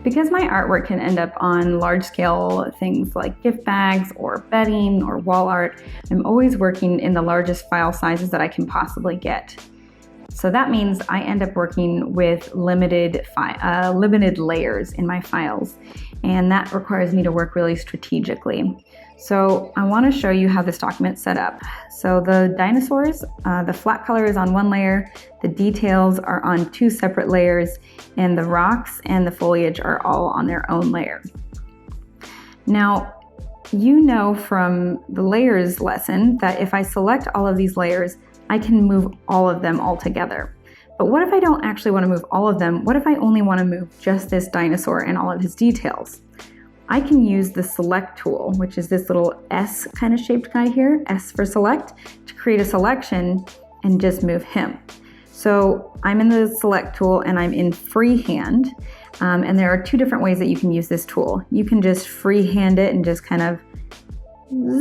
Because my artwork can end up on large scale things like gift bags or bedding or wall art, I'm always working in the largest file sizes that I can possibly get. So that means I end up working with limited layers in my files, and that requires me to work really strategically. So I want to show you how this document's set up. So the dinosaurs, the flat color is on one layer, the details are on two separate layers, and the rocks and the foliage are all on their own layer. Now, you know from the layers lesson that if I select all of these layers, I can move all of them all together. But what if I don't actually want to move all of them? What if I only want to move just this dinosaur and all of his details? I can use the select tool, which is this little S kind of shaped guy here, S for select, to create a selection and just move him. So I'm in the select tool and I'm in freehand. And there are two different ways that you can use this tool. You can just freehand it and just kind of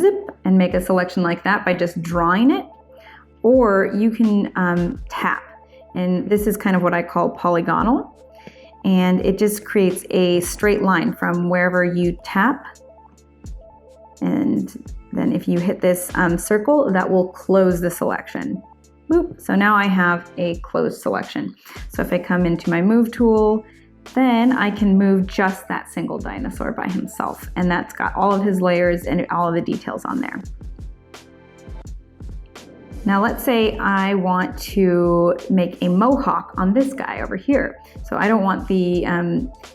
zip and make a selection like that by just drawing it. Or you can tap, and this is kind of what I call polygonal, and it just creates a straight line from wherever you tap, and then if you hit this circle, that will close the selection. Boop. So now I have a closed selection. So if I come into my move tool, then I can move just that single dinosaur by himself, and that's got all of his layers and all of the details on there. Now let's say I want to make a mohawk on this guy over here. So I don't want the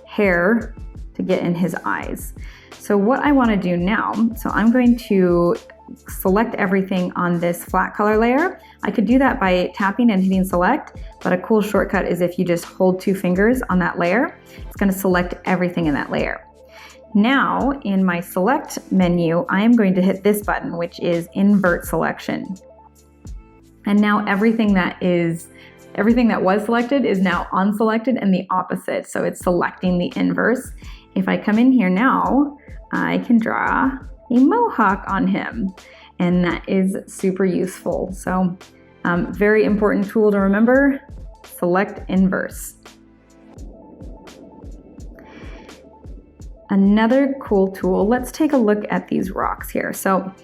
hair to get in his eyes. So what I want to do now, so I'm going to select everything on this flat color layer. I could do that by tapping and hitting select, but a cool shortcut is if you just hold two fingers on that layer, it's going to select everything in that layer. Now in my select menu, I am going to hit this button, which is invert selection. And now everything that was selected is now unselected and the opposite. So it's selecting the inverse. If I come in here now, I can draw a mohawk on him, and that is super useful. So very important tool to remember, select inverse. Another cool tool, let's take a look at these rocks here. So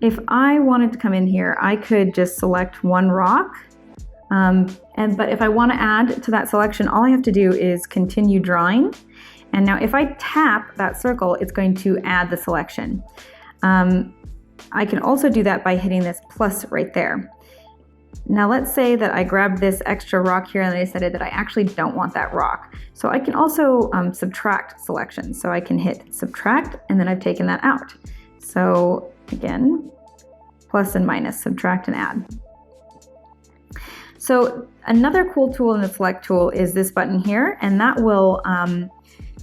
if I wanted to come in here, I could just select one rock, but if I want to add to that selection, all I have to do is continue drawing. And now if I tap that circle, it's going to add the selection. I can also do that by hitting this plus right there. Now let's say that I grabbed this extra rock here and I decided that I actually don't want that rock. So I can also subtract selections. So I can hit subtract and then I've taken that out. So again, plus and minus, subtract and add. So another cool tool in the select tool is this button here, and that will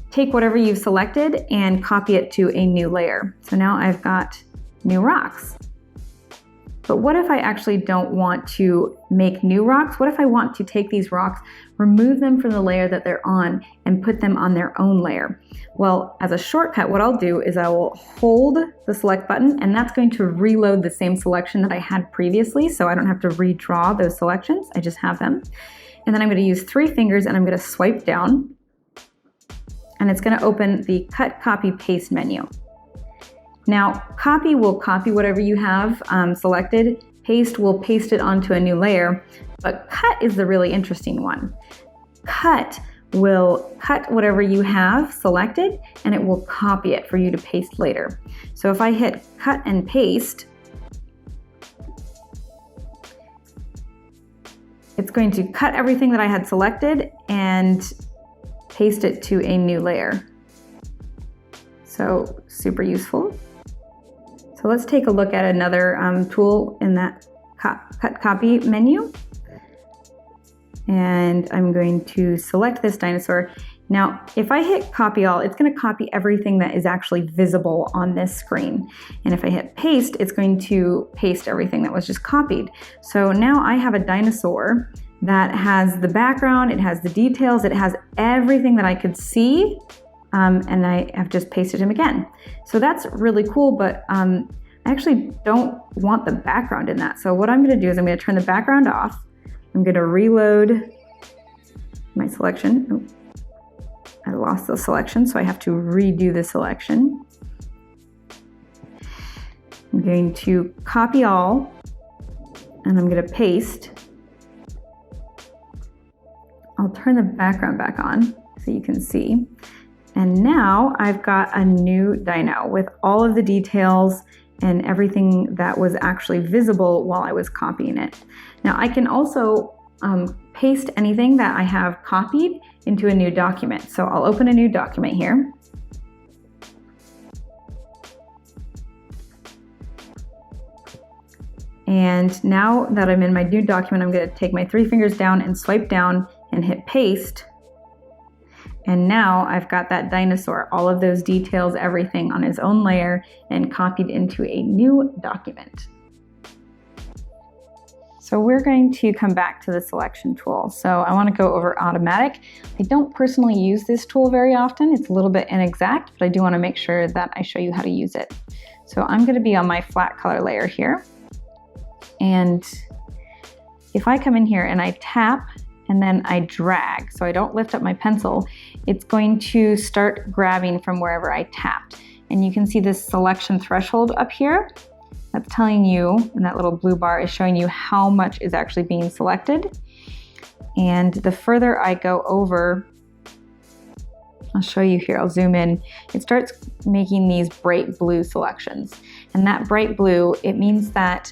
take whatever you've selected and copy it to a new layer. So now I've got new rocks. But what if I actually don't want to make new rocks? What if I want to take these rocks, remove them from the layer that they're on, and put them on their own layer? Well, as a shortcut, what I'll do is I will hold the select button, and that's going to reload the same selection that I had previously, so I don't have to redraw those selections, I just have them. And then I'm going to use 3 fingers and I'm going to swipe down, and it's going to open the cut, copy, paste menu. Now, copy will copy whatever you have selected, paste will paste it onto a new layer, but cut is the really interesting one. Cut will cut whatever you have selected and it will copy it for you to paste later. So if I hit cut and paste, it's going to cut everything that I had selected and paste it to a new layer. So super useful. So let's take a look at another tool in that cut copy menu. And I'm going to select this dinosaur. Now, if I hit copy all, it's going to copy everything that is actually visible on this screen. And if I hit paste, it's going to paste everything that was just copied. So now I have a dinosaur that has the background, it has the details, it has everything that I could see. And I have just pasted him again. So that's really cool, but I actually don't want the background in that. So what I'm going to do is I'm going to turn the background off. I'm going to reload my selection. I lost the selection, so I have to redo the selection. I'm going to copy all, and I'm going to paste. I'll turn the background back on so you can see. And now I've got a new dino with all of the details and everything that was actually visible while I was copying it. Now I can also paste anything that I have copied into a new document. So I'll open a new document here. And now that I'm in my new document, I'm going to take my 3 fingers down and swipe down and hit paste. And now I've got that dinosaur, all of those details, everything on his own layer and copied into a new document. So we're going to come back to the selection tool. So I want to go over automatic. I don't personally use this tool very often. It's a little bit inexact, but I do want to make sure that I show you how to use it. So I'm going to be on my flat color layer here. And if I come in here and I tap and then I drag, so I don't lift up my pencil, it's going to start grabbing from wherever I tapped. And you can see this selection threshold up here. That's telling you, and that little blue bar is showing you how much is actually being selected. And the further I go over, I'll show you here, I'll zoom in, it starts making these bright blue selections. And that bright blue, it means that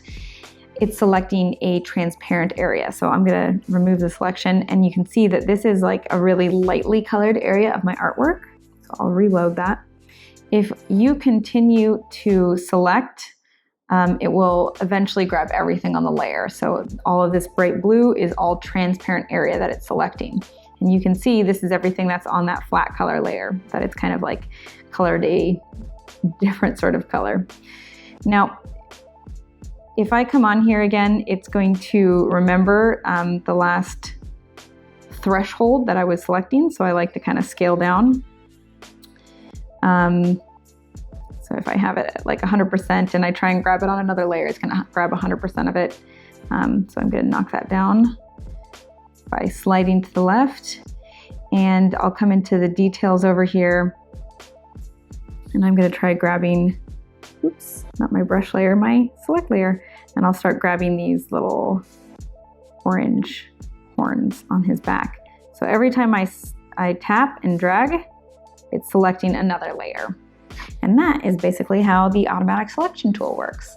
it's selecting a transparent area. So I'm gonna remove the selection and you can see that this is like a really lightly colored area of my artwork. So I'll reload that. If you continue to select, it will eventually grab everything on the layer. So all of this bright blue is all transparent area that it's selecting. And you can see this is everything that's on that flat color layer, that it's kind of like colored a different sort of color. Now, if I come on here again, it's going to remember the last threshold that I was selecting. So I like to kind of scale down. So if I have it at like 100% and I try and grab it on another layer, it's gonna grab 100% of it. So I'm gonna knock that down by sliding to the left. And I'll come into the details over here. And I'm gonna try grabbing, oops, not my brush layer, my select layer. And I'll start grabbing these little orange horns on his back. So every time I tap and drag, it's selecting another layer. And that is basically how the automatic selection tool works.